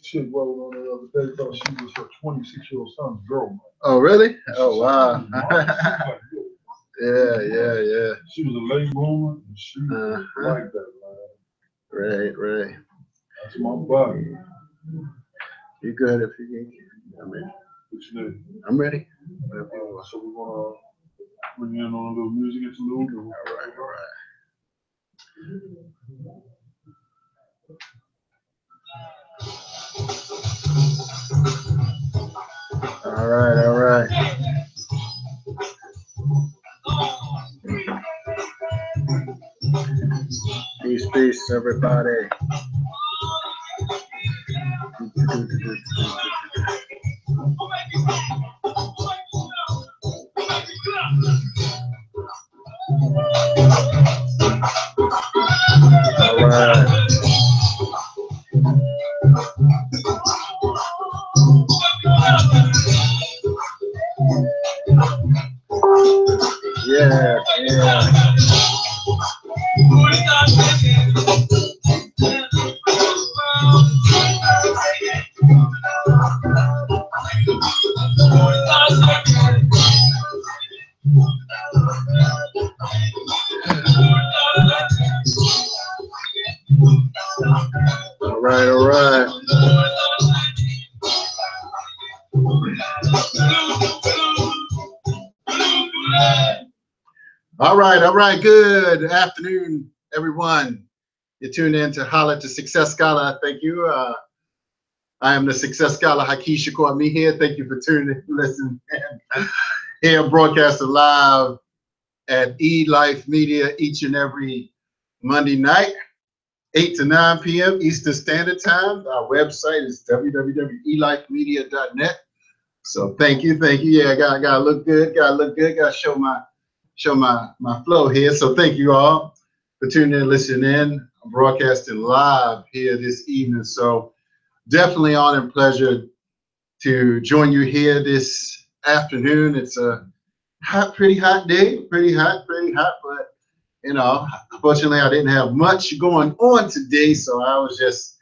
chick wrote on the other day, thought she was her 26-year-old son's girlfriend. Oh, really? Oh, She wow. was like, Yeah. she was a late bloomer, and she was like that, man. Right. That's my body. You good if you can. I'm ready. What you need? I'm ready. So we're gonna bring in on a little music interlude. All right. Peace, everybody. All right. Yeah. All right. All right. Good afternoon, everyone. You're tuned in to Holla to Success Scholar. Thank you. I am the Success Scholar, Haki Shakur. Me here. Thank you for tuning in, listening. Here, broadcasting live at Elife Media each and every Monday night, 8 to 9 p.m. Eastern Standard Time. Our website is www.elifemedia.net. So thank you. Yeah, gotta look good. Gotta show my flow here. So thank you all for tuning in, listening in. I'm broadcasting live here this evening. So definitely honor and pleasure to join you here this afternoon. It's a pretty hot day, pretty hot, but you know, unfortunately I didn't have much going on today, so I was just,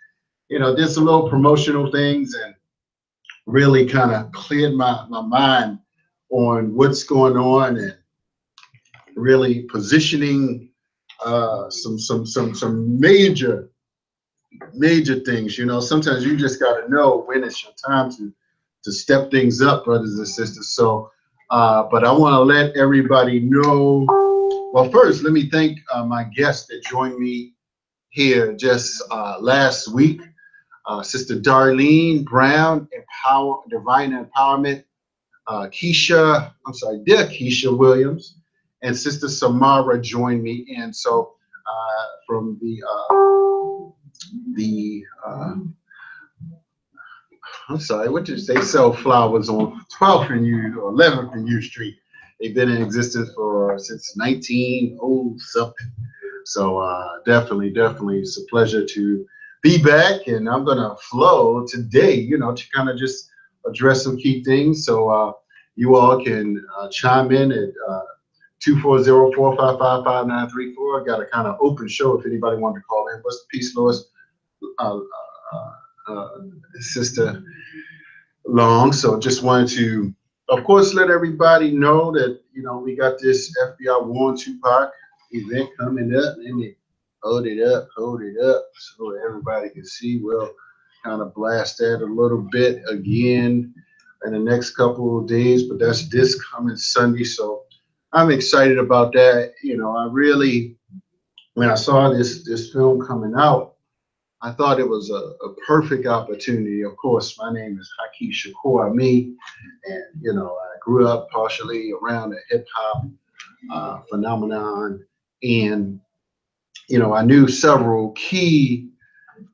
did some little promotional things and really kind of cleared my mind on what's going on and really positioning some major things. Sometimes you just got to know when it's your time to step things up, brothers and sisters. So but I want to let everybody know. Well, first, let me thank my guests that joined me here just last week. Sister Darlene Brown, Divine Empowerment, dear Keisha Williams, and Sister Samara joined me in. So from what did you say? Sell flowers on 12th and U or 11th and U Street. They've been in existence since 1900 something. So definitely, it's a pleasure to be back, and I'm gonna flow today, to kind of just address some key things. So you all can chime in at 240-455-5934. I got a kind of open show if anybody wanted to call in. What's the peace, Lois? Sister Long. So just wanted to, of course, let everybody know that we got this FBI Warren Tupac event coming up. Let me hold it up so everybody can see. We'll kind of blast that a little bit again in the next couple of days, but that's this coming Sunday. So I'm excited about that. I really, when I saw this film coming out, I thought it was a perfect opportunity. Of course, my name is Haki Shakur, and I grew up partially around the hip hop phenomenon, and I knew several key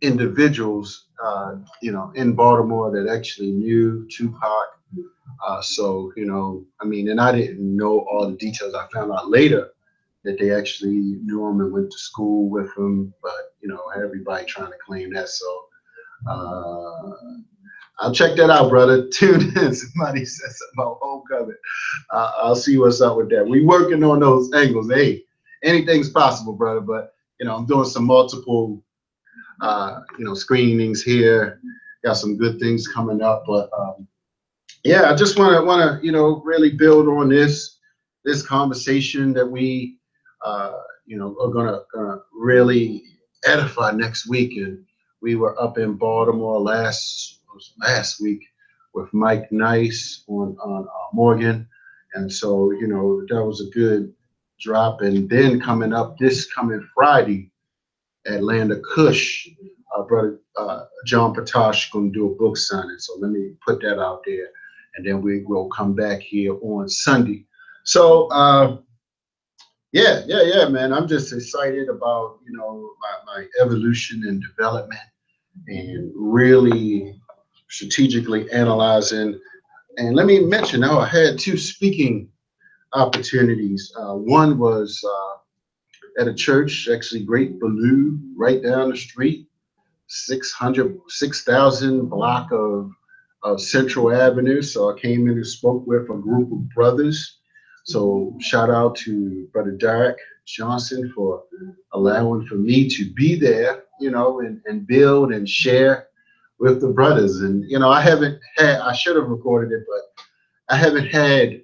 individuals, in Baltimore that actually knew Tupac. So and I didn't know all the details. I found out later that they actually knew him and went to school with him, but everybody trying to claim that. So I'll check that out, brother. Tune in. Somebody said something about homecoming. I'll see what's up with that. We working on those angles. Hey, anything's possible, brother. But I'm doing some multiple screenings here got some good things coming up. But yeah, I just want to really build on this conversation that we are gonna really edify next week. And we were up in Baltimore last week with Mike Nice on Morgan, and so that was a good drop. And then coming up this coming Friday, Atlanta Kush, brother John Patosh going to do a book signing. So let me put that out there, and then we will come back here on Sunday. So yeah, man. I'm just excited about my evolution and development, and really strategically analyzing. And let me mention now, I had two speaking opportunities. One was at a church, actually Great Ballou, right down the street, 6,000 block of Central Avenue. So I came in and spoke with a group of brothers. So shout out to Brother Derek Johnson for allowing for me to be there, and build and share with the brothers. And I should have recorded it, but I haven't had.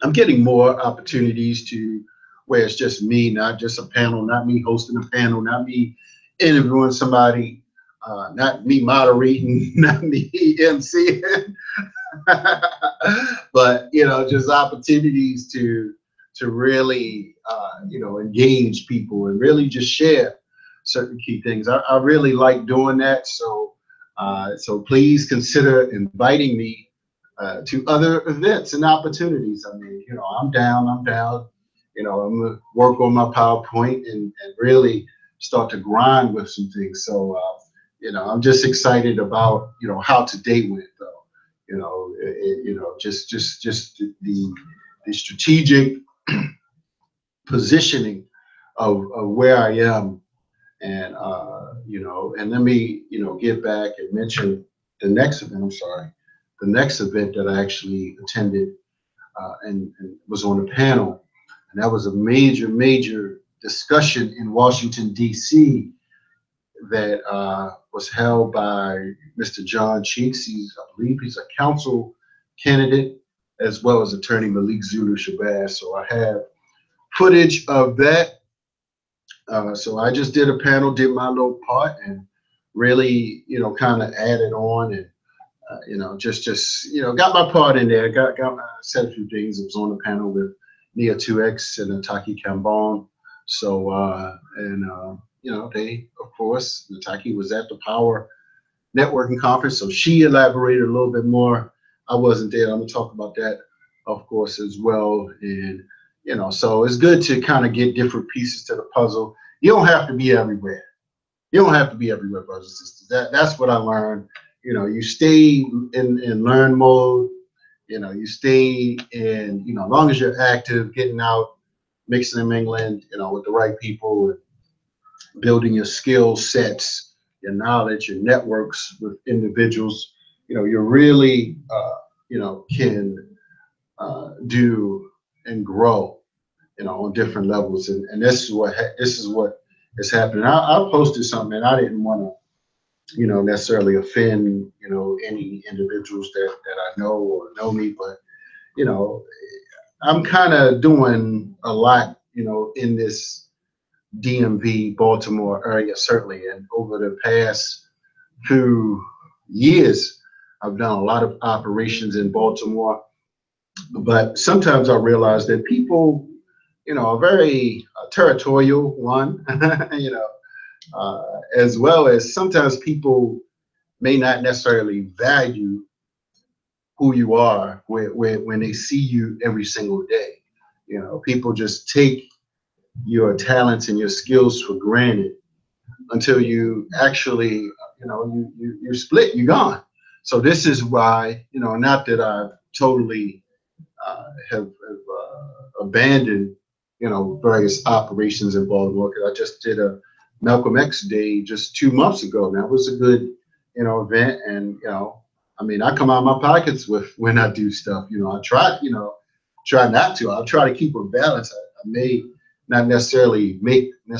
I'm getting more opportunities to where it's just me, not just a panel, not me hosting a panel, not me interviewing somebody, not me moderating, not me emceeing, but just opportunities to really engage people and really just share certain key things. I really like doing that. So please consider inviting me to other events and opportunities. I mean, I'm down. I'm gonna work on my PowerPoint and really start to grind with some things. So I'm just excited about how today went, though. Just the strategic positioning of where I am, and and let me get back and mention the next event. I'm sorry, the next event that I actually attended and was on the panel, and that was a major discussion in Washington D.C. that was held by Mr. John Cheeks. I believe he's a council candidate, as well as Attorney Malik Zulu Shabazz. So I have footage of that. So I just did a panel, did my little part, and really, kind of added on, and just got my part in there. Got said a few things. I was on the panel with Nia 2X and Nataki Kambon. So they, of course, Nataki was at the Power Networking Conference, so she elaborated a little bit more. I wasn't there. I'm gonna talk about that, of course, as well. And so it's good to kind of get different pieces to the puzzle. You don't have to be everywhere. You don't have to be everywhere, brothers and sisters. That's what I learned. You stay in learn mode. You stay in, as long as you're active, getting out, mixing and mingling, with the right people, and building your skill sets, your knowledge, your networks with individuals. You really, can do and grow, on different levels. And this is what is happening. I posted something, and I didn't want to necessarily offend any individuals that I know or know me, but I'm kind of doing a lot in this DMV Baltimore area, certainly, and over the past few years I've done a lot of operations in Baltimore. But sometimes I realize that people are very territorial, one, as well as sometimes people may not necessarily value who you are when they see you every single day. People just take your talents and your skills for granted until you actually, you split, you're gone. So this is why, not that I've totally have abandoned, various operations in Baltimore, because I just did a Malcolm X Day just 2 months ago. And that was a good, event. And, I mean, I come out of my pockets with when I do stuff. I try not to. I'll try to keep a balance. I may not necessarily make a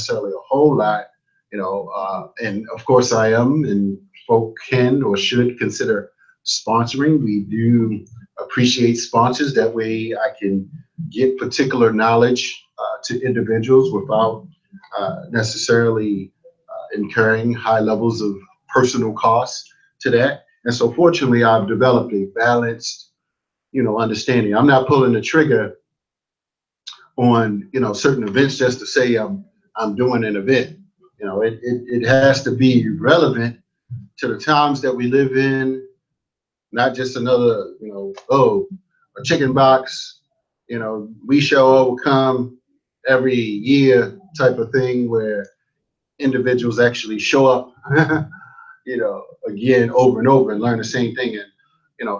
whole lot, and of course I am, and folk can or should consider sponsoring. We do appreciate sponsors. That way I can get particular knowledge to individuals without necessarily incurring high levels of personal costs to that. And so fortunately, I've developed a balanced, understanding. I'm not pulling the trigger on, certain events just to say I'm doing an event. It has to be relevant to the times that we live in, not just another, oh, a chicken box, we shall overcome every year type of thing where individuals actually show up, again, over and over and learn the same thing. And,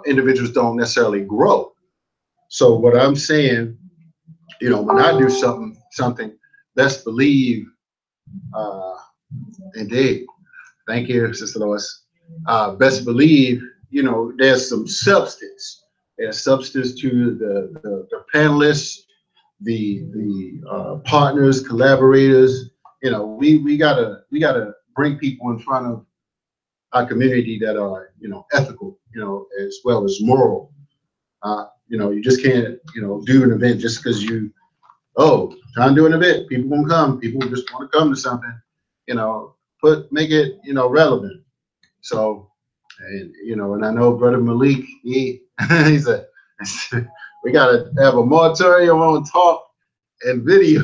individuals don't necessarily grow. So what I'm saying, when I do something, best believe, uh, indeed. Thank you, Sister Lois. Best believe, there's some substance. There's substance to the panelists, the partners, collaborators. We gotta bring people in front of our community that are, ethical, as well as moral. You just can't, do an event just because trying to do an event. People won't come. People just want to come to something. Make it, relevant. So, and I know Brother Malik, he said, we gotta have a moratorium on talk and video.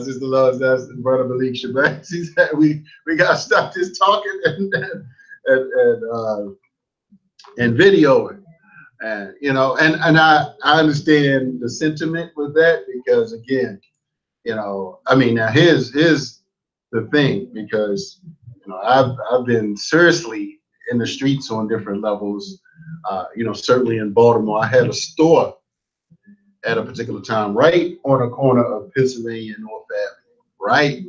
Sister Lois, that's Brother Malik Shabazz. He said we gotta stop this talking and videoing. And and I understand the sentiment with that because again, I mean, now here's the thing, because I've been seriously in the streets on different levels. Certainly in Baltimore, I had a store at a particular time right on the corner of Pennsylvania and North Avenue, right?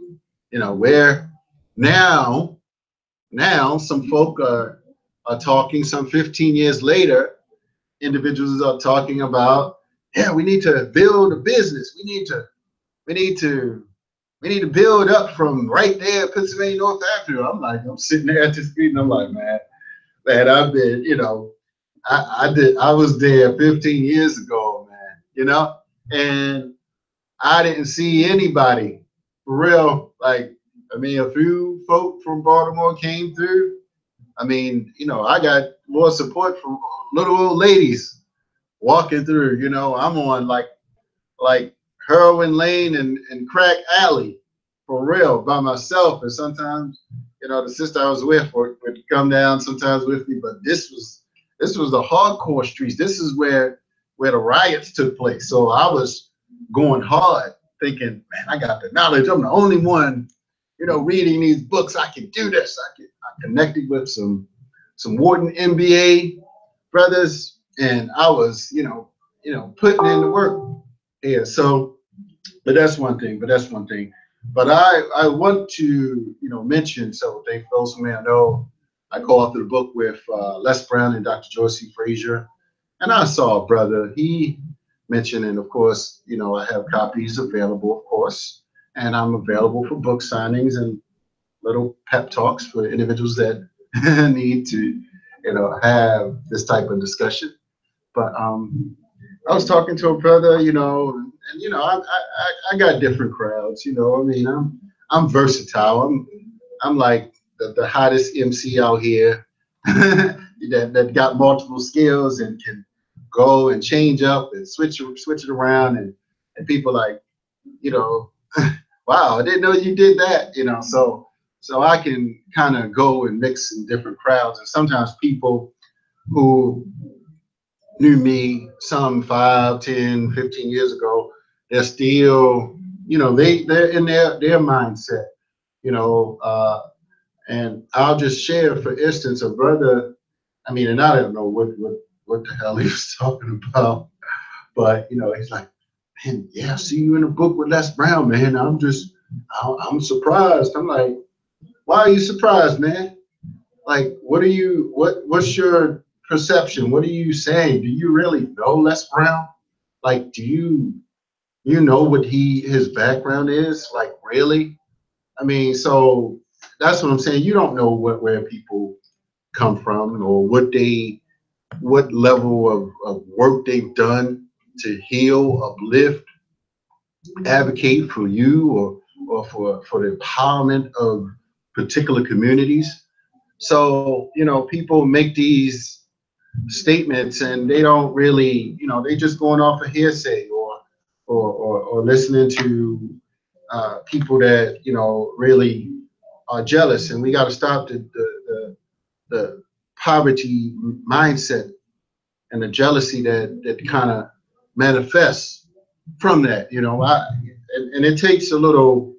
Where now some folk are talking some 15 years later, individuals are talking about, yeah, we need to build a business. We need to build up from right there, Pennsylvania, North Avenue. I'm sitting there at the street and I'm like, man, I've been, I was there 15 years ago, man, and I didn't see anybody for real. Like, I mean, a few folk from Baltimore came through. I mean, I got more support from little old ladies walking through. I'm on like Heroin Lane and Crack Alley for real by myself. And sometimes, the sister I was with would come down sometimes with me. But this was the hardcore streets. This is where the riots took place. So I was going hard, thinking, man, I got the knowledge. I'm the only one, reading these books. I can do this. I connected with some Wharton MBA brothers, and I was, putting in the work. Yeah, so, but that's one thing. But I want to, mention several things. For those who may not know, I co-authored the book with Les Brown and Dr. Joyce Frazier. And I saw a brother, he mentioned, and of course, I have copies available, of course, and I'm available for book signings and little pep talks for individuals that need to, have this type of discussion. But I was talking to a brother, and I got different crowds, I mean, I'm versatile. I'm like the hottest MC out here that got multiple skills and can go and change up and switch it around, and people like, wow, I didn't know you did that, so I can kind of go and mix in different crowds. And sometimes people who knew me some 5, 10, 15 years ago, they're still, they're in their mindset, and I'll just share, for instance, a brother, I mean, and I don't know what the hell he was talking about, but, he's like, man, yeah, I see you in a book with Les Brown, man. I'm surprised. I'm like, why are you surprised, man? Like, what's your perception? What are you saying? Do you really know Les Brown? Like, do you know what his background is? Like, really? I mean, so that's what I'm saying. You don't know where people come from or what level of work they've done to heal, uplift, advocate for you or for the empowerment of particular communities. So, people make these statements and they don't really, they just going off of hearsay or listening to people that, really are jealous. And we got to stop the poverty mindset and the jealousy that kind of manifests from that. And it takes a little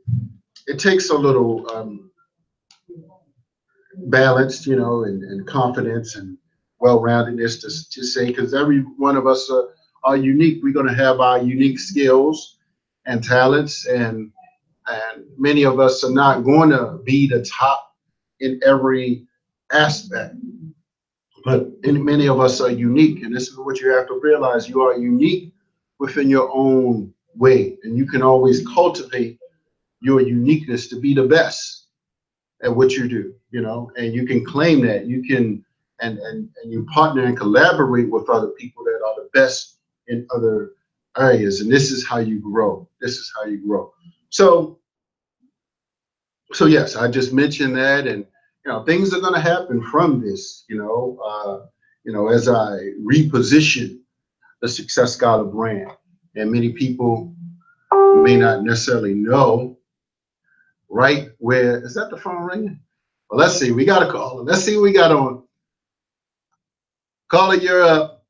balanced, and confidence and well-roundedness to say, because every one of us are unique. We're going to have our unique skills and talents, and many of us are not going to be the top in every aspect, but many of us are unique, and this is what you have to realize. You are unique within your own way, and you can always cultivate your uniqueness to be the best at what you do, and you can claim that. You can and you partner and collaborate with other people that are the best in other areas, and this is how you grow. So yes, I just mentioned that, and things are going to happen from this, as I reposition the Success Scholar brand. And many people may not necessarily know right where is that the phone ringing? Well, let's see. We got a caller. Let's see what we got on. Caller, you're up.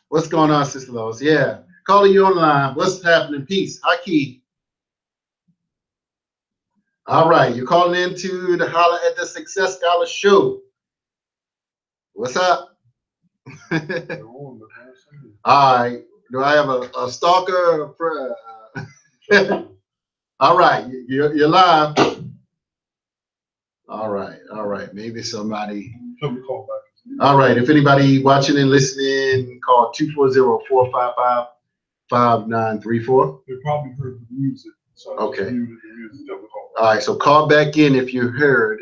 What's going on, Sister Lois? Yeah. Caller, you on the line. What's happening? Peace. Hi, Key. All right. You're calling into the Holler at the Success Scholar show. What's up? All right. Do I have a stalker? All right. You're live. All right. Maybe somebody. Call back. All right. If anybody watching and listening, call 240-455-5934. They probably heard the music. So okay. The music, all right. So call back in if you heard.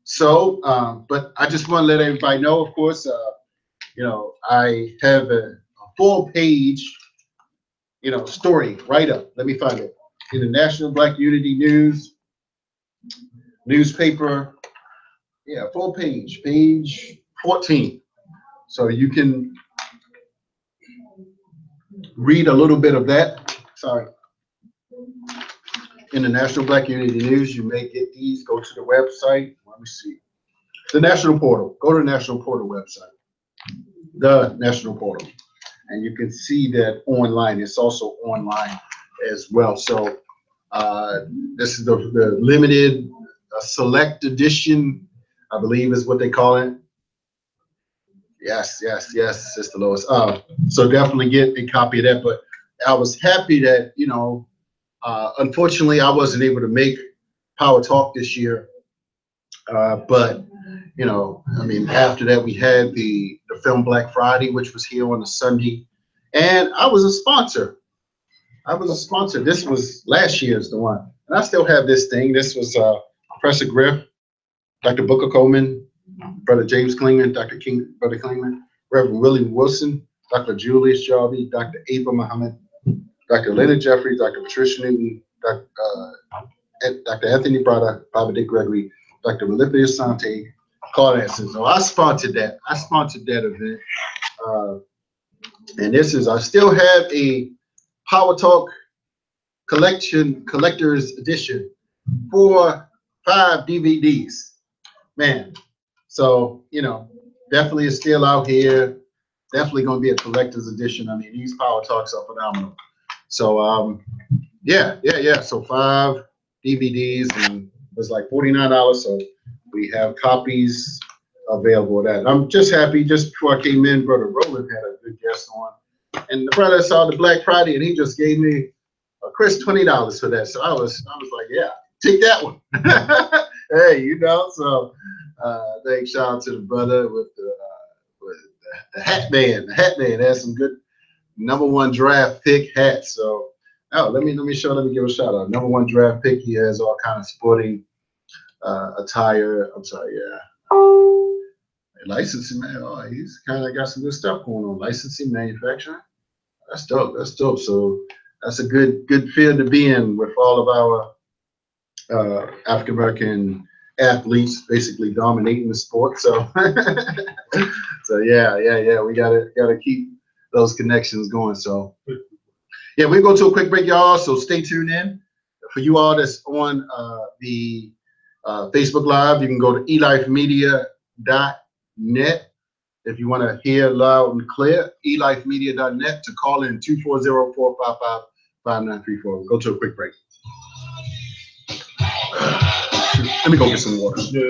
So, but I just want to let everybody know, of course, I have a full page, story right up. Let me find it. In the National Black Unity News newspaper. Yeah, full page 14. So you can read a little bit of that. Sorry. In the National Black Unity News, you may get these. Go to the website. Let me see. The National Portal. Go to the National Portal website. The National Portal. And you can see that online. It's also online as well. So this is the limited select edition, I believe is what they call it. Yes, Sister Lois. So definitely get a copy of that. But I was happy that, unfortunately, I wasn't able to make Power Talk this year. But, after that, we had the film Black Friday, which was here on a Sunday. And I was a sponsor. This was last year's the one. And I still have this thing. This was Professor Griff, Dr. Booker Coleman, Brother James Klingman, Brother Klingman, Reverend Willie Wilson, Dr. Julius Jarvie, Dr. Ava Muhammad, Dr. Leonard Jeffrey, Dr. Patricia Newton, Dr. Anthony Brada, Baba Dick Gregory, Dr. Olivia Sante, Claude Anson. So I sponsored that. event. And I still have a Power Talk collector's edition for 5 DVDs. Man. So, definitely is still out here. Definitely going to be a collector's edition. I mean, these Power Talks are phenomenal. So, yeah. So 5 DVDs, and it was like $49. So we have copies available of that. I'm just happy. Just before I came in, Brother Roland had a good guest on. And the brother saw the Black Friday, and he just gave me Chris $20 for that. So I was like, yeah, take that one. Hey, so thanks, shout out to the brother with the hat man. The hat man has some good #1 draft pick hats. So Oh, let me give a shout out. #1 draft pick. He has all kind of sporting attire. I'm sorry, yeah. Licensing, man. Oh, he's kind of got some good stuff going on. Licensing, manufacturing. That's dope. That's dope. So that's a good field to be in with all of our African American athletes basically dominating the sport. So so yeah. We gotta keep those connections going. So yeah, we go to a quick break, y'all. So stay tuned in. For you all that's on the Facebook Live, you can go to elifemedia.net. If you want to hear loud and clear, elifemedia.net to call in 240-455-5934. Go to a quick break. Let me go get some water. Yeah.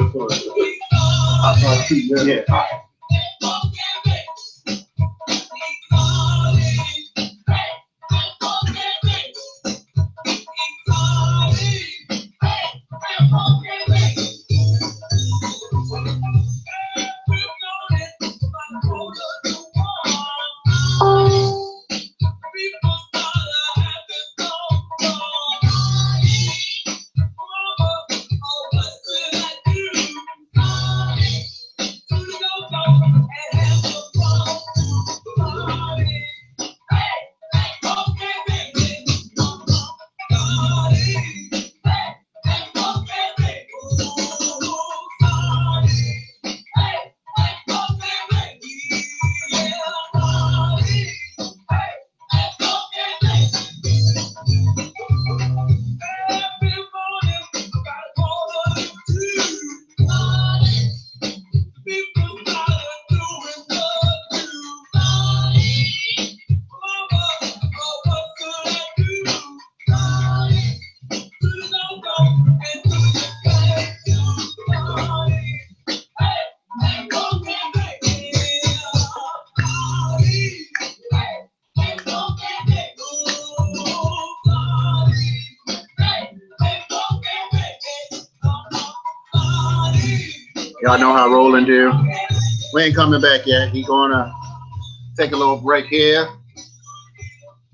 Y'all know how Roland do. We ain't coming back yet. He gonna take a little break here.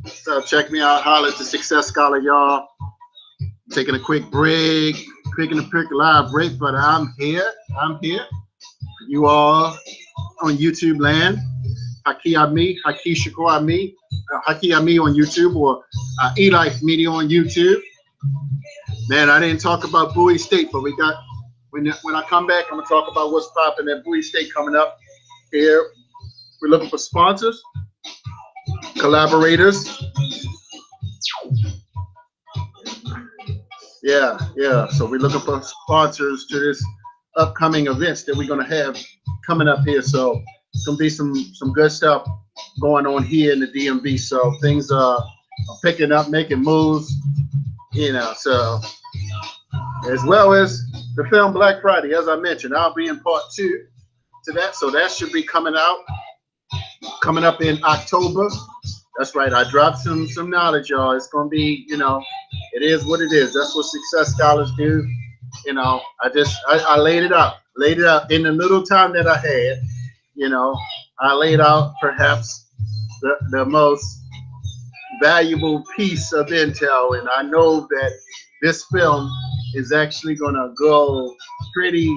So check me out. Holler at the Success Scholar, y'all. Taking a quick break. Quick live break, but I'm here. You all on YouTube land. Haki Ami on YouTube, or Elife Media on YouTube. Man, I didn't talk about Bowie State, but we got, when I come back, I'm gonna talk about what's popping at Bowie State coming up here. We're looking for sponsors, collaborators. Yeah. So we're looking for sponsors to this upcoming events that we're gonna have coming up here. So it's gonna be some good stuff going on here in the DMV. So things are picking up, making moves, you know. So as well as the film Black Friday, as I mentioned, I'll be in part 2 to that. So that should be coming up in October. That's right. I dropped some knowledge, y'all. It's gonna be, you know, it is what it is. That's what Success Scholars do. You know, I laid it out in the little time that I had. You know, I laid out perhaps the most valuable piece of intel, and I know that this film is actually gonna go pretty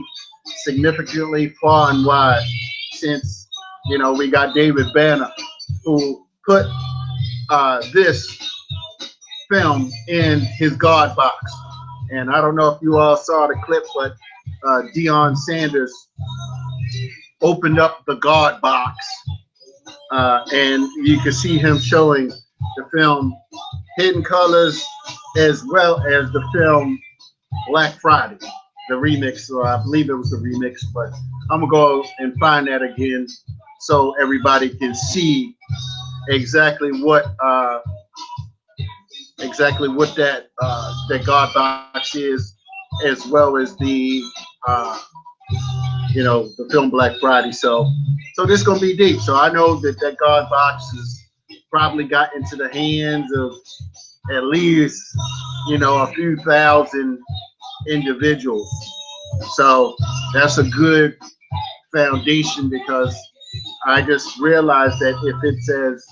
significantly far and wide, since, you know, we got David Banner, who put this film in his God box. And I don't know if you all saw the clip, but Deion Sanders opened up the God box, and you can see him showing the film Hidden Colors, as well as the film Black Friday, the remix. So I believe it was the remix, but I'm gonna go and find that again so everybody can see exactly what that God box is, as well as the you know, the film Black Friday. So this is gonna be deep. So I know that God box has probably got into the hands of at least, you know, a few thousand individuals. So that's a good foundation, because I just realized that if it's as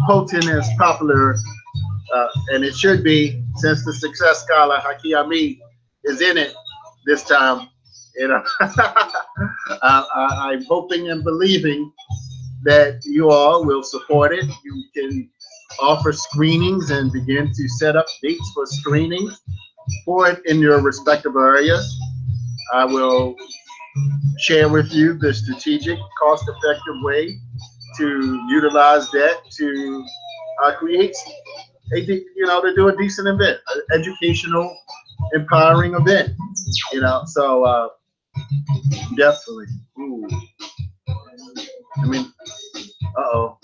potent, as popular And it should be, since the success scholar Haki Ami is in it this time. You know, I'm hoping and believing that you all will support it. You can offer screenings and begin to set up dates for screenings for it in your respective areas. I will share with you the strategic, cost-effective way to utilize that to create to do a decent event, an educational, empowering event. So definitely. Ooh. I mean, uh-oh.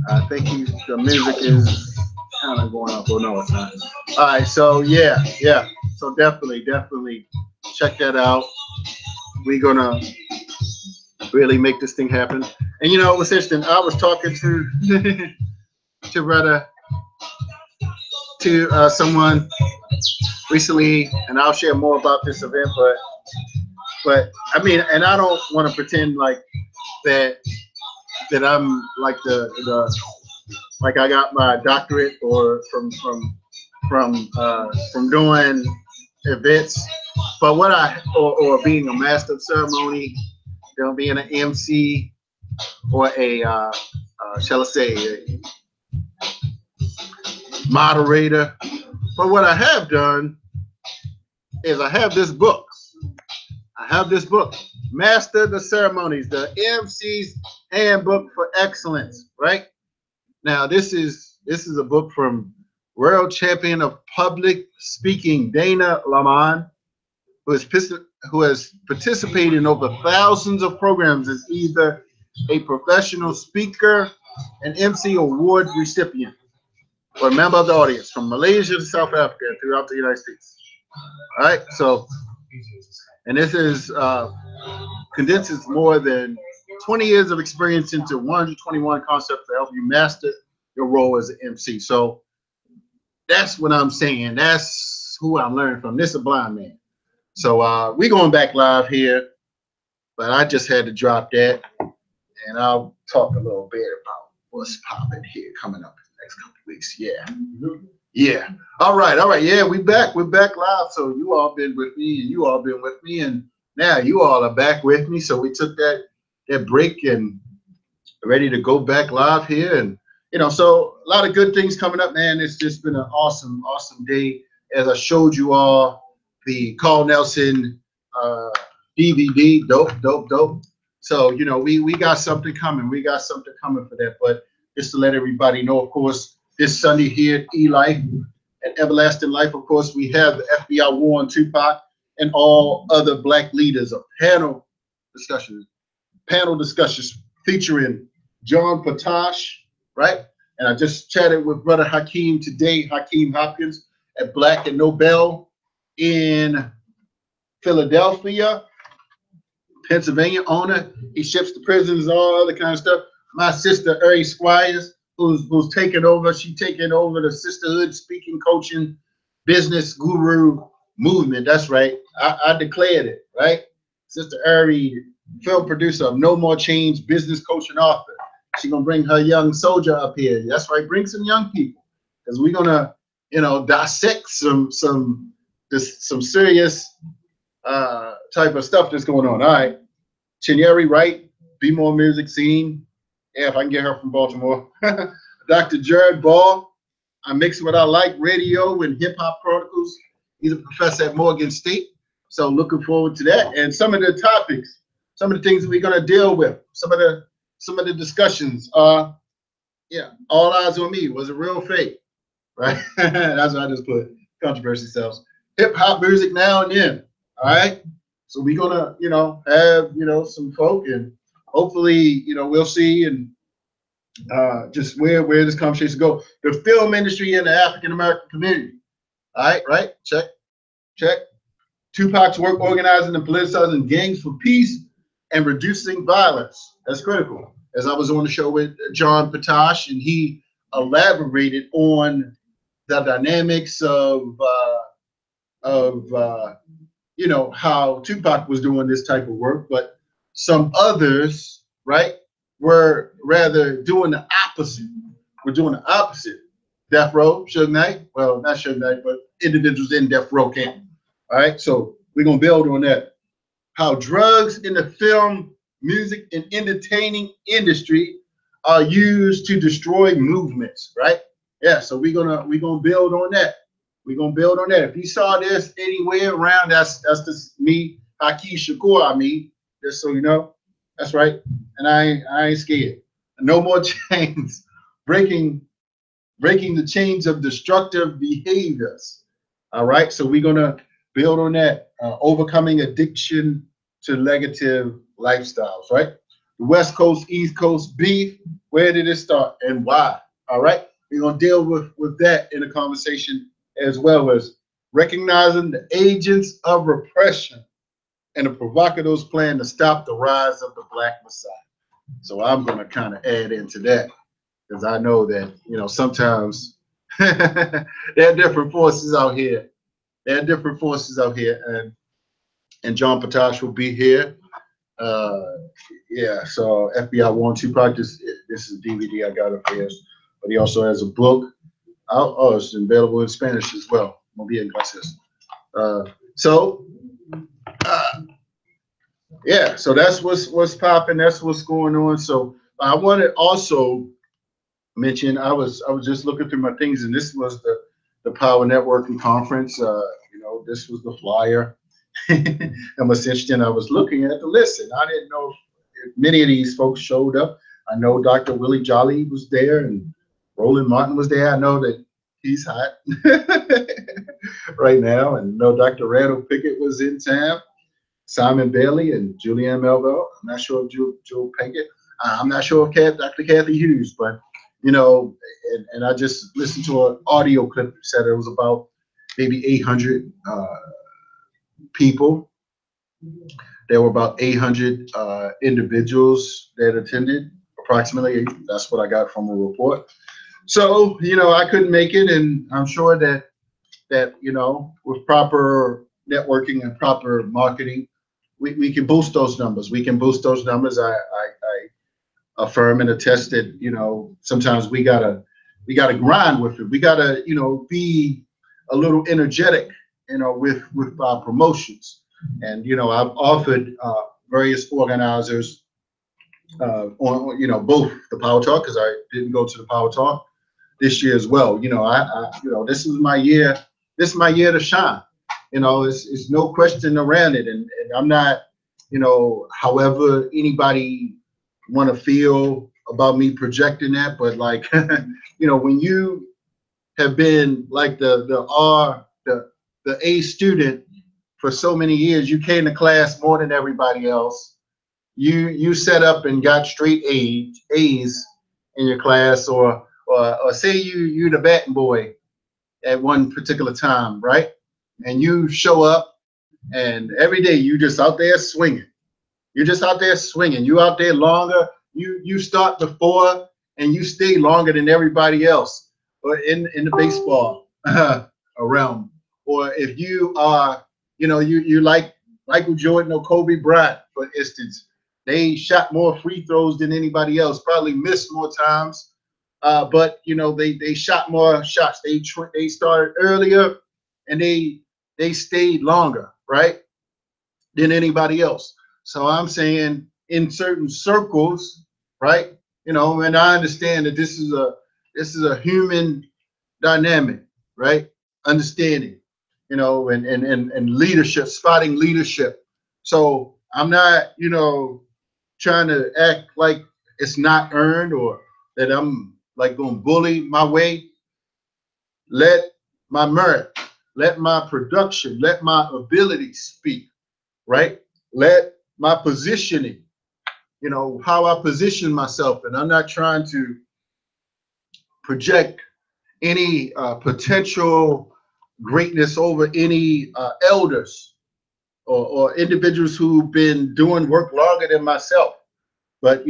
I think the music is kind of going up. Oh, no, it's not. All right, so yeah. So definitely check that out. We're gonna really make this thing happen. And it was interesting. I was talking to someone recently, and I'll share more about this event. But I mean, and I don't want to pretend like that I'm like the like I got my doctorate or from doing events, but or being a master of ceremony, being an MC or shall I say, a moderator. But what I have done is I have this book. Master the Ceremonies, the MC's Handbook for Excellence. Right now, this is a book from World Champion of Public Speaking Dana Lamont, who has participated in over thousands of programs as either a professional speaker, an MC award recipient, or a member of the audience from Malaysia to South Africa and throughout the United States. All right, so, and this is condenses more than 20 years of experience into 121 concepts to help you master your role as an MC. So that's what I'm saying. That's who I'm learning from. This is a blind man. So we going back live here, but I just had to drop that, and I'll talk a little bit about what's popping here coming up in the next couple of weeks. Yeah. All right. Yeah, we're back live. So you all been with me, and you all been with me, and now you all are back with me. So we took that break and ready to go back live here, and so a lot of good things coming up, man. It's just been an awesome day. As I showed you all the Carl Nelson DVD, dope. So we got something coming. We got something coming for that. But just to let everybody know, of course, this Sunday here at Elife and Everlasting Life, of course, we have the FBI War on Tupac and all other Black leaders. A panel discussions featuring John Potash, right? And I just chatted with Brother Hakeem today, Hakeem Hopkins at Black and Nobel in Philadelphia, Pennsylvania. Owner, he ships to prisons, all other kind of stuff. My sister, Uri Squires, who's taking over. She taking over the sisterhood, speaking, coaching, business guru movement. That's right. I declared it, right? Sister Uri, film producer of No More Change, business coach and author. She's gonna bring her young soldier up here. That's right. Bring some young people, because we're gonna, dissect some serious type of stuff that's going on. All right. Chinyeri Wright, Be More Music Scene. Yeah, if I can get her from Baltimore. Dr. Jared Ball, I Mix What I Like Radio and Hip Hop Chronicles. He's a professor at Morgan State. So looking forward to that. And some of the topics, some of the things that we're gonna deal with, some of the discussions are, All Eyes on Me. Was it real fake? Right? That's what I just put. Controversy sells. Hip hop music now and then. All right. So we're gonna, have, some folk, and hopefully, we'll see and just where this conversation go. The film industry and the African American community. All right. Check. Tupac's work organizing and politicizing gangs for peace and reducing violence. That's critical. As I was on the show with John Potash, and he elaborated on the dynamics of how Tupac was doing this type of work, but some others, right, were rather doing the opposite. We're doing the opposite. death row, Suge Knight. Well, not Suge Knight, but individuals in death row camp. All right, so we're gonna build on that. How drugs in the film, music, and entertaining industry are used to destroy movements, right? Yeah, so we're gonna build on that. We're gonna build on that. If you saw this anywhere around, that's just me, Haki Shakur, I mean, just so you know. That's right. And I ain't scared. No more chains. Breaking breaking the chains of destructive behaviors. All right, so we're gonna build on that. Overcoming addiction to negative lifestyles. Right, the West Coast, East Coast beef. Where did it start and why? All right, we're gonna deal with that in the conversation, as well as recognizing the agents of repression and the provocateurs' plan to stop the rise of the Black Messiah. So I'm gonna kind of add into that, because I know that, sometimes there are different forces out here. There are different forces out here, and John Patash will be here. Uh, yeah, so FBI One Tupac. This is a DVD I got of his, but he also has a book out. Oh, it's available in Spanish as well. Muy bien, gracias. So yeah, so that's what's popping. That's what's going on. So I want to also mention, I was just looking through my things, and this was the Power Networking Conference. This was the flyer. And what's interesting, I was looking at the list, and I didn't know if many of these folks showed up. I know Dr. Willie Jolly was there, and Roland Martin was there. I know that he's hot right now, and I know Dr. Randall Pickett was in town. Simon Bailey and Julianne Melville. I'm not sure of Joe Pinkett. I'm not sure of Dr. Kathy Hughes, but and I just listened to an audio clip that said it was about maybe 800 people. There were about 800 individuals that attended, approximately. That's what I got from a report. So I couldn't make it, and I'm sure that with proper networking and proper marketing, we can boost those numbers. We can boost those numbers. I affirm and attest that sometimes we gotta grind with it. We gotta be a little energetic with our promotions. And I've offered various organizers on both the Power Talk, because I didn't go to the Power Talk this year as well. This is my year. This is my year to shine. It's no question around it. And I'm not, however anybody want to feel about me projecting that, but like, when you have been like the A student for so many years, you came to class more than everybody else. You set up and got straight A's in your class, or say you the batting boy at one particular time, right? And you show up, and every day you just out there swinging. You're just out there swinging. You out there longer. You start before, and you stay longer than everybody else, or in the baseball realm. Or if you are, you like Michael Jordan or Kobe Bryant, for instance, they shot more free throws than anybody else. Probably missed more times, but they shot more shots. They started earlier, and they stayed longer, right, than anybody else. So I'm saying, in certain circles, right, and I understand that this is a human dynamic, right? Understanding, and leadership, spotting leadership. So I'm not, trying to act like it's not earned, or that I'm like going to bully my way. Let my merit, let my production, let my ability speak, right? Let my positioning, how I position myself. And I'm not trying to project any potential greatness over any elders or individuals who've been doing work longer than myself. But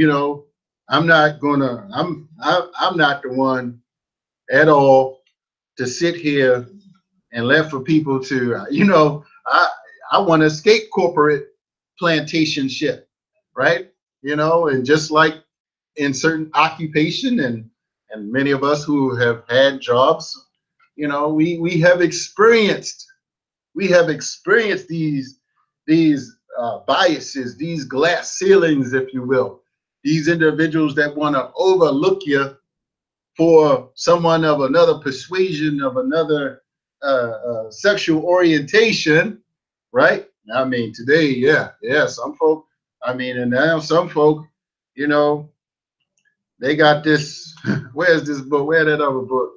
I'm not the one at all to sit here and let for people to I want to escape corporate plantation ship, right? And just like in certain occupation and and many of us who have had jobs, you know, we have experienced these biases, these glass ceilings, if you will. These individuals that want to overlook you for someone of another persuasion, of another sexual orientation, right? I mean, today, yeah, some folk, I mean, and now some folk, you know, they got this, where's this book? Where that other book?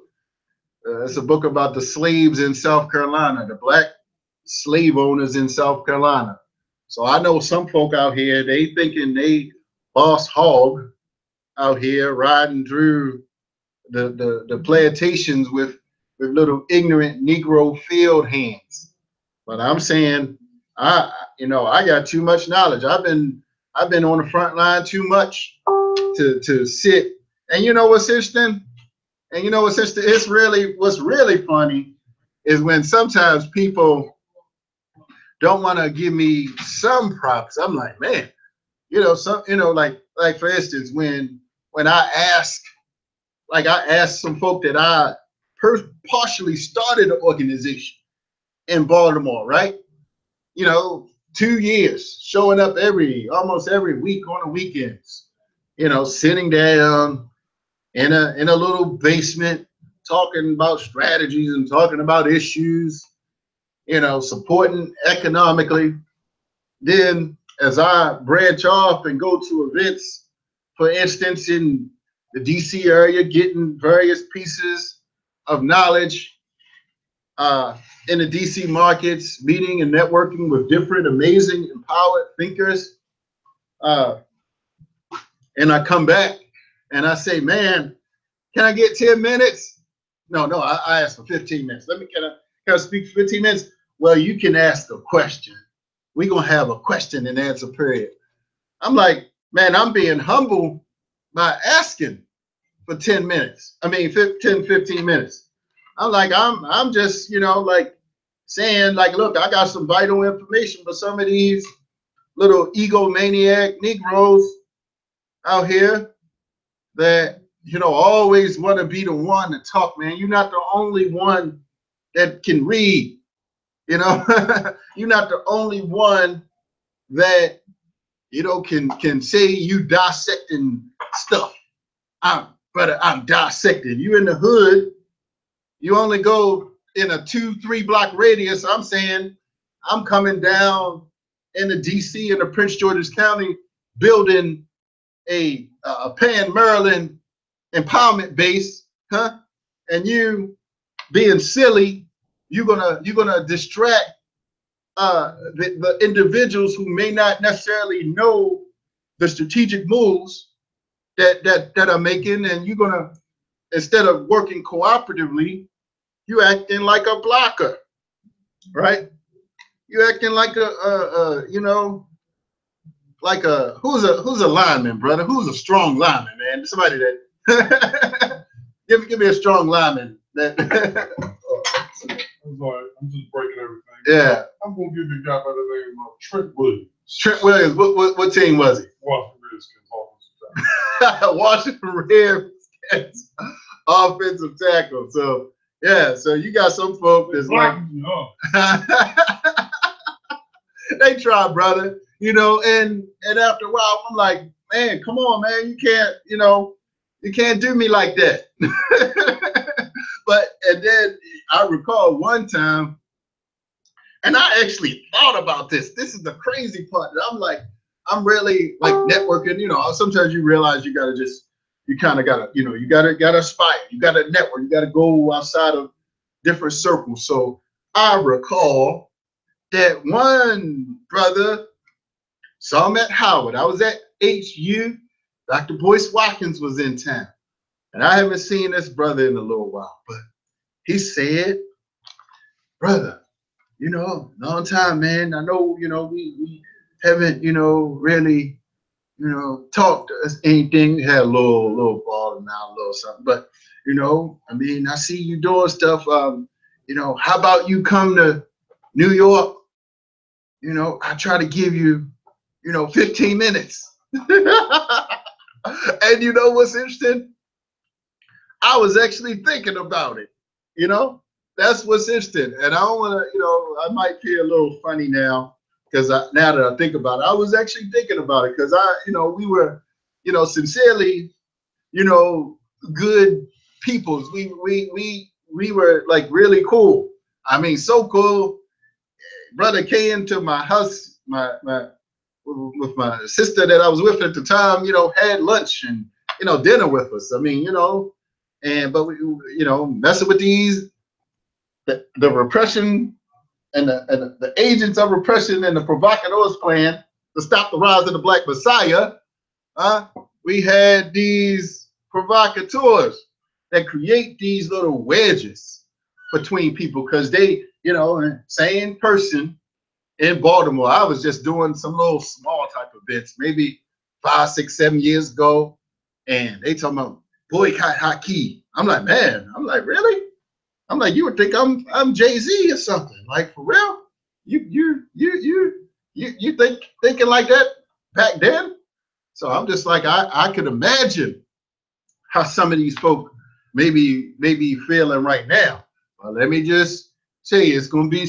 It's a book about the slaves in South Carolina, the black slave owners in South Carolina. So I know some folk out here, they thinking they boss hog out here riding through the plantations with little ignorant Negro field hands. But I'm saying, I got too much knowledge. I've been on the front line too much to sit. And you know what's interesting? And you know what's interesting? What's really funny is when sometimes people don't want to give me some props. I'm like, man, like for instance, when I ask, like I asked some folk that I partially started an organization in Baltimore, right? 2 years showing up almost every week on the weekends, sitting down in a little basement, talking about strategies and talking about issues, supporting economically. Then as I branch off and go to events, for instance, in the DC area, getting various pieces of knowledge in the DC markets, meeting and networking with different amazing, empowered thinkers. And I come back and I say, man, can I get 10 minutes? No, I asked for 15 minutes. Can I speak for 15 minutes? Well, you can ask a question. We're going to have a question and answer period. I'm like, man, I'm being humble by asking for 10 minutes. I mean, 15 minutes. I'm just, like saying, like, look, I got some vital information for some of these little egomaniac Negroes out here that, always want to be the one to talk, man. You're not the only one that can read, You're not the only one that, can say you dissecting stuff. I'm dissecting. You in the hood, you only go in a 2-3 block radius. I'm saying I'm coming down in the DC and the Prince George's County building a Pan Maryland empowerment base, huh? And you being silly, you're gonna distract the individuals who may not necessarily know the strategic moves that are making, and you're gonna, instead of working cooperatively, you acting like a blocker, right? You acting like who's a lineman, brother? Who's a strong lineman, man? Somebody that give me a strong lineman. That I'm sorry, I'm just breaking everything. Yeah. I'm gonna give you a guy by the name of Trent Williams. Trent Williams. What team was he? Washington Redskins. Washington Redskins offensive tackle. So yeah, so you got some folk that's like they try, brother. And after a while, I'm like, man, come on, man, you can't do me like that. And then I recall one time, and I actually thought about this. This is the crazy part. I'm like, I'm really like networking. Sometimes you realize you gotta you gotta aspire. You gotta network. You gotta go outside of different circles. So I recall that one brother saw him at Howard. I was at HU. Dr. Boyce Watkins was in town. And I haven't seen this brother in a little while, but he said, brother, long time, man. I know, we haven't, really, talked anything. Had a little ball and now a little something. But, I see you doing stuff. How about you come to New York? I try to give you, 15 minutes. And you know what's interesting? I was actually thinking about it. You know, that's what's interesting. And I don't want to, I might feel a little funny now because now that I think about it, I was actually thinking about it because we were, sincerely, good peoples. We were like really cool. I mean, so cool. Brother came to my house, my with my sister that I was with at the time, had lunch and dinner with us. I mean, but we, messing with the repression and the agents of repression and the provocateurs plan to stop the rise of the Black Messiah. We had these provocateurs that create these little wedges between people because they, same person in Baltimore. I was just doing some little small type of events, maybe 5, 6, 7 years ago, and they talking about boycott hockey. I'm like, man, I'm like, really? I'm like, you would think I'm Jay-Z or something. Like, for real? You thinking like that back then? So I'm just like, I could imagine how some of these folk maybe feeling right now. Well, let me just say it's gonna be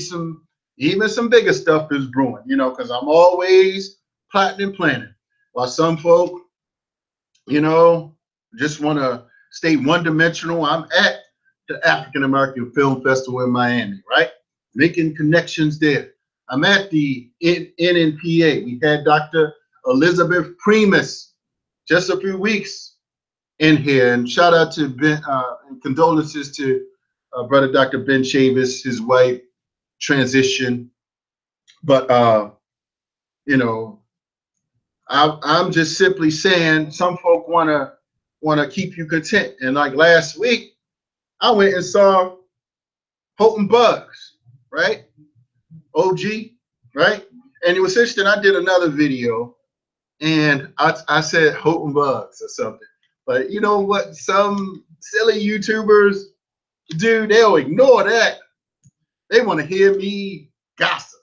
even some bigger stuff is brewing, because I'm always plotting and planning. While some folk, just want to stay one-dimensional, I'm at the African American Film Festival in Miami, right? Making connections there. I'm at the NNPA. We had Dr. Elizabeth Primus just a few weeks in here, and shout out to Ben, and condolences to brother Dr. Ben Chavis, his wife transition. But I'm just simply saying some folk wanna keep you content. And like last week, I went and saw Houghton Bugs, right? OG, right? And it was interesting. I did another video and I said Houghton Bugs or something. But you know what some silly YouTubers do? They'll ignore that. They want to hear me gossip.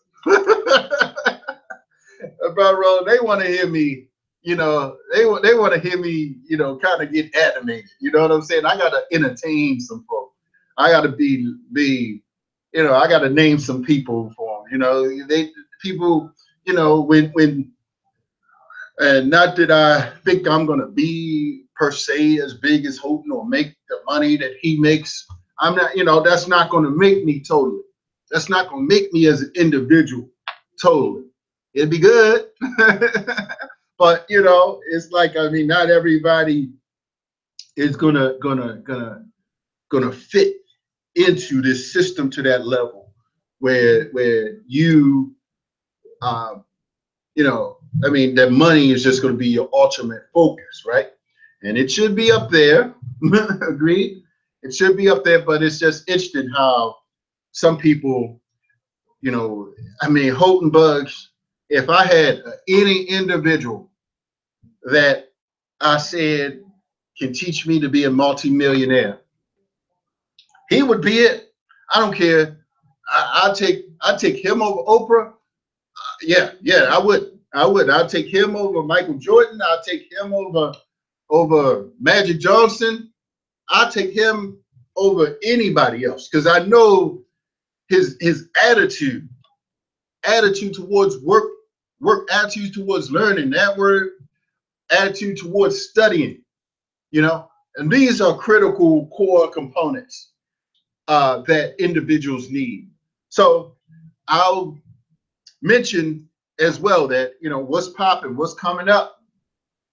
About Roland, they want to hear me, they want to hear me, kind of get animated. You know what I'm saying? I gotta entertain some folks. I gotta I gotta name some people for them. They people, when and not that I think I'm gonna be per se as big as Houghton or make the money that he makes. I'm not, that's not gonna make me totally. That's not gonna make me as an individual totally. It'd be good. But it's like, I mean, not everybody is gonna fit into this system to that level where you I mean, that money is just gonna be your ultimate focus, right? And it should be up there. Agreed. It should be up there, but it's just interesting how some people, I mean, Houghton Bugs, if I had any individual that I said can teach me to be a multimillionaire, he would be it. I don't care. I'd take him over Oprah. Yeah, I would. I'd take him over Michael Jordan. I'd take him over Magic Johnson. I'd take him over anybody else because I know his attitude towards work attitude towards learning, attitude towards studying, and these are critical core components that individuals need. So I'll mention as well that, what's popping, what's coming up,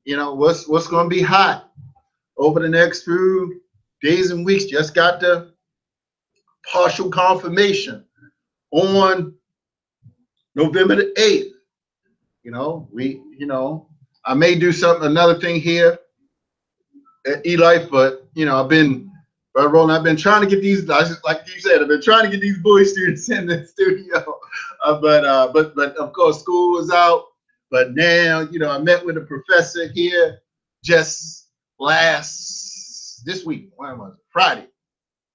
what's going to be hot over the next few days and weeks. Just got the partial confirmation on November the 8th. I may do another thing here at Elife, but I've been trying to get these, like you said, I've been trying to get these boy students in the studio, but of course school was out. But now, I met with a professor here just this week. When was it?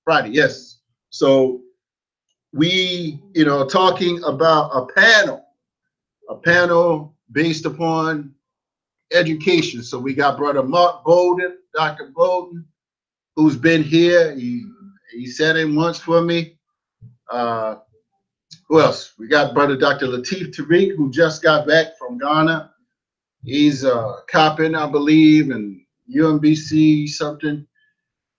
Friday, yes. So we, talking about a panel based upon education. So we got brother Mark Bolden, Dr. Bolden, who's been here. He sat in once for me. Who else? We got brother Dr. Lateef Tariq, who just got back from Ghana. He's copping, I believe, in UMBC something.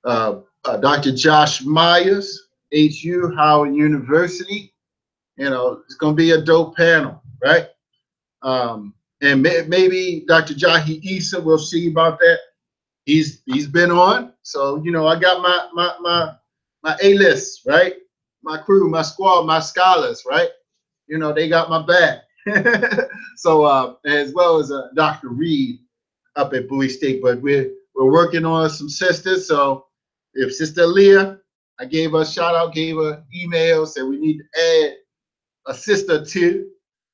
Dr. Josh Myers, HU, Howard University. You know, it's going to be a dope panel, right? And maybe Dr. Jahi Issa, we'll see about that. He's been on, so you know I got my A-list, right? My crew, my squad, my scholars, right? You know they got my back. So as well as Dr. Reed up at Bowie State, but we're working on some sisters. So if Sister Leah, I gave her a shout out, gave her email, said we need to add a sister too.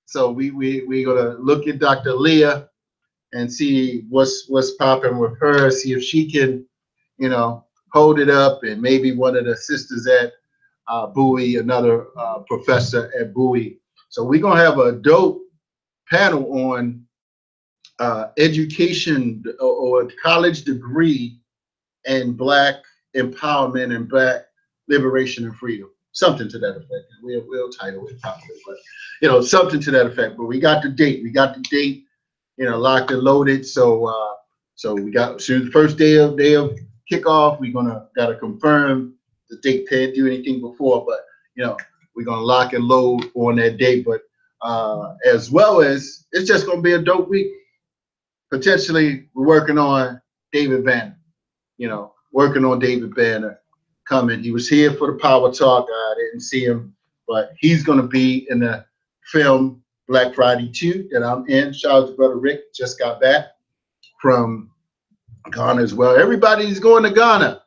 So we're gonna look at Dr. Leah and see what's popping with her, see if she can, you know, hold it up, and maybe one of the sisters at Bowie, another professor at Bowie. So we're gonna have a dope panel on education or college degree and Black empowerment and Black liberation and freedom, something to that effect. We'll title it probably, but you know, something to that effect. But we got the date. You know, locked and loaded. So we got the first day of kickoff. We're gotta confirm the date. Can't do anything before, but you know, we're gonna lock and load on that date. But as well as it's just gonna be a dope week. Potentially, we're working on David Banner. You know, working on David Banner coming. He was here for the Power Talk. I didn't see him, but he's gonna be in the film Black Friday 2 that I'm in. Shout out to brother Rick, just got back from Ghana as well. Everybody's going to Ghana.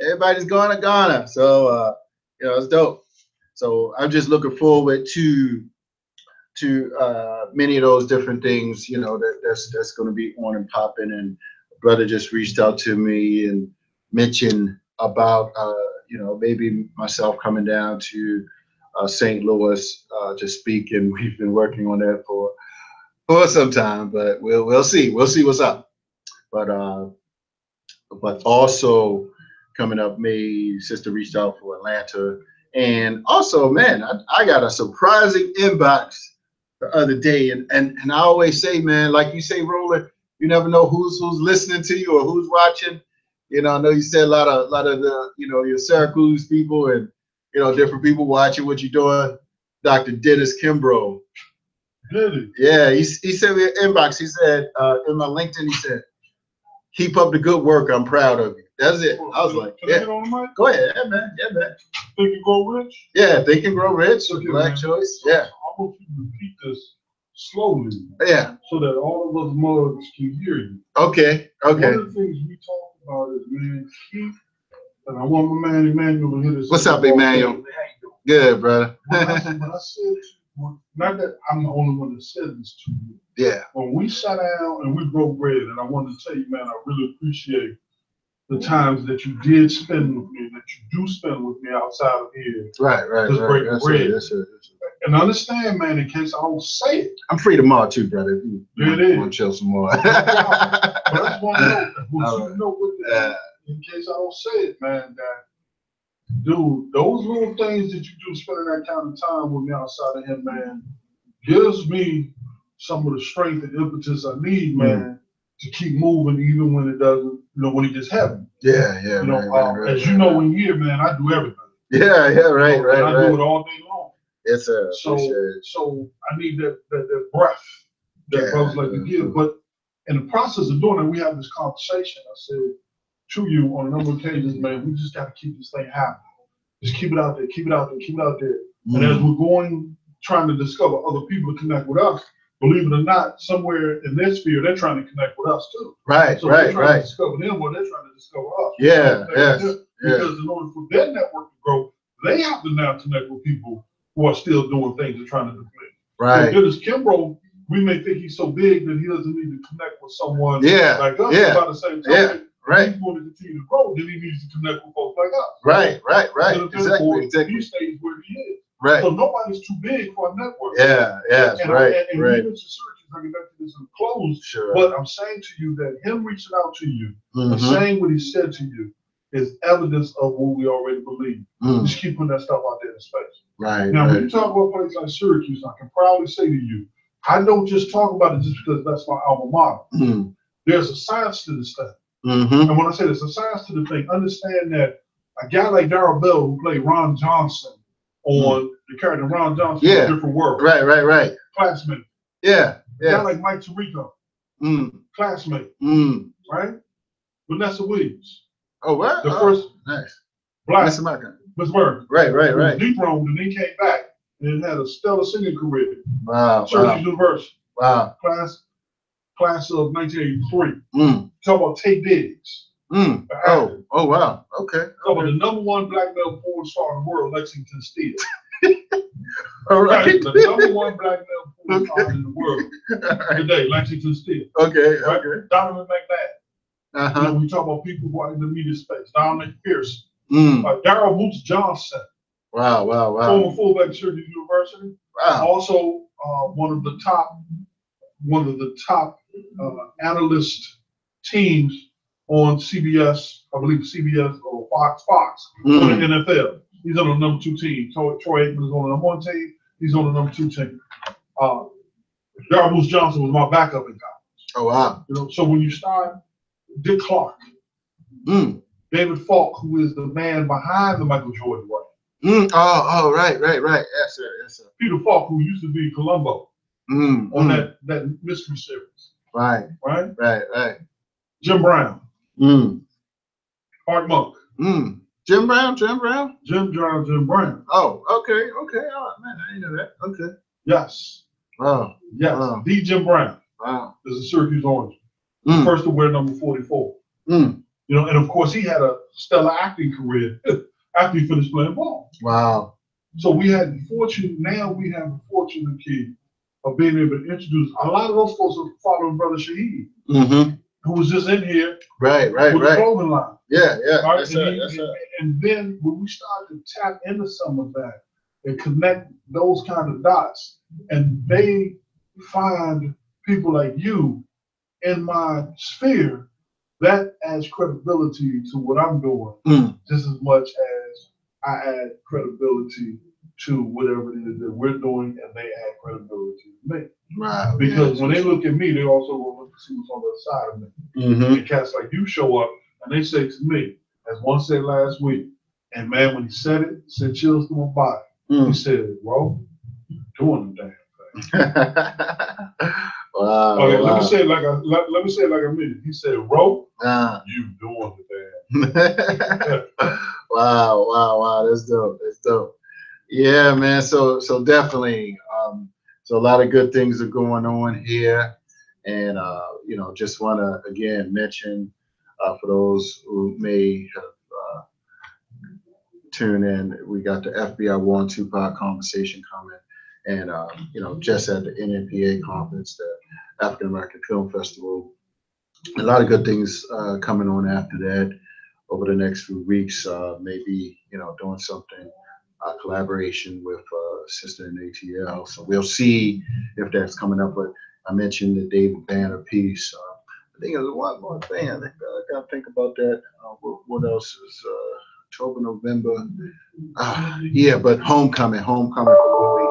Everybody's going to Ghana. So you know, it's dope. So I'm just looking forward to many of those different things, you know, that's going to be on and popping. And brother just reached out to me and mentioned about you know, maybe myself coming down to St. Louis to speak, and we've been working on that for some time, but we'll see what's up. But also coming up, May, sister reached out for Atlanta, and also, man, I got a surprising inbox the other day, and I always say, man, like you say, Roland, you never know who's listening to you or who's watching. You know, I know you said a lot of the, you know, your Syracuse people and, you know, different people watching what you're doing. Dr. Dennis Kimbrough. Really? Yeah, he sent me an inbox. He said in my LinkedIn, he said, "Keep up the good work. I'm proud of you." That's it. I was like, Can I get on the mic? Go ahead, yeah, man. Yeah, man. Think and Grow Rich? Yeah, Think and Grow Rich. Okay, Black man. choice. So Yeah. I want you to repeat this slowly. Yeah. So that all of us mugs can hear you. Okay. Okay. One of the things we talk about is, man, keep, and I want my man Emmanuel to hear this. What's up, Emmanuel? Good, brother. When I said, not that I'm the only one that said this to you. Yeah. When we sat down and we broke bread, and I wanted to tell you, man, I really appreciate the times that you did spend with me, that you do spend with me outside of here. Right. Just breaking bread. That's it. And understand, man, in case I don't say it. I'm free tomorrow too, brother. If you want to chill some more. But I just want to know, in case I don't say it, man, that, dude, those little things that you do, spending that kind of time with me outside of him, man, gives me some of the strength and impetus I need, man, to keep moving even when it doesn't, you know, when it just happens. Yeah. You know, as you know, in here, man, I do everything. Yeah, right. I do it all day long. Yes, sir. So I need that breath that brothers like to give. But in the process of doing it, we have this conversation. I said to you on a number of occasions, man, we just got to keep this thing happening. Just keep it out there, keep it out there, keep it out there. And as we're going, trying to discover other people to connect with us, believe it or not, somewhere in their sphere, they're trying to connect with us too. So we're trying to discover them, or they're trying to discover us. Because in order for their network to grow, they have to now connect with people who are still doing things and trying to do things. Right. So Dennis Kimbrough, we may think he's so big that he doesn't need to connect with someone like us. By the same time, if he's going to continue to grow, then he needs to connect with folks like us. Right. Exactly. He stays where he is. Right. So nobody's too big for a network. And we mentioned Syracuse, I'll get back to this in close. Sure. But I'm saying to you that him reaching out to you and saying what he said to you is evidence of what we already believe. Just keep putting that stuff out there in space. Right. Now, right. when you talk about a place like Syracuse, I can proudly say to you, I don't just talk about it just because that's my alma mater. There's a science to this thing. And when I say there's a science to the thing, understand that a guy like Darryl Bell, who played Ron Johnson on the character Ron Johnson in A Different World. Right. Classmate. Yeah. A guy like Mike Tirico. Classmate. Right? Vanessa Williams. Oh, what? The first black Miss Burns. Right. Dethroned and then came back and had a stellar singing career. Wow. Syracuse University. Wow. Class of 1983. Talk about Tate Diggs. Oh, wow. Okay. Talk about the #1 black male porn star in the world, Lexington Steele. All right. The #1 black male porn star in the world today, Lexington Steele. Okay. Donovan McNabb. You know, we talk about people who are in the media space. Dominic Pierce. Darrell Boots Johnson. Wow. Former fullback at Syracuse University. Wow. Also, one of the top analyst teams on CBS, I believe CBS or Fox on the NFL. He's on the #2 team. Troy Aikman is on the #1 team. He's on the #2 team. Darrell Boots Johnson was my backup in college. Oh, wow. You know, so when you start Dick Clark, David Falk, who is the man behind the Michael Jordan way. Oh, right. Yes, sir. Peter Falk, who used to be Columbo on that mystery series. Right. Jim Brown. Art Monk. Jim Brown. Jim Brown. Oh, okay. Oh, man, I didn't know that. Okay. Yes. Wow. Yes. Wow. The Jim Brown. Wow. Is a Syracuse Orange. First to wear number 44. You know, and of course he had a stellar acting career after he finished playing ball. Wow. So we have the fortunate key of being able to introduce a lot of those folks are following Brother Shaheed, who was just in here with the clothing line. Yeah. Right? That's right. And then when we started to tap into some of that and connect those kind of dots, and they find people like you in my sphere, that adds credibility to what I'm doing just as much as I add credibility to whatever it is that we're doing, and they add credibility to me. Wow. Because when they look at me, they also will look to see what's on the other side of me. And cats like you show up and they say to me, as one said last week, and man, when he said it sent chills to my body. He said, "Bro, you doing the damn thing." Wow. Okay, let me say it like a minute. He said, "Ro, you doing the damn." Wow. That's dope. Yeah, man. So definitely, so a lot of good things are going on here, and you know, just want to again mention for those who may have tuned in, we got the FBI War on Tupac conversation coming, and you know, just at the NNPA conference, the African American Film Festival, a lot of good things coming on after that over the next few weeks. Maybe, you know, doing something. Collaboration with Sister in ATL. So we'll see if that's coming up. But I mentioned the David Banner piece. I think there's one more thing. I got to think about that. What else is October, November? Yeah, but Homecoming for Louis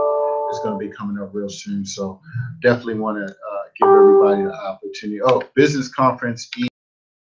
is going to be coming up real soon. So definitely want to give everybody the opportunity. Oh, business conference.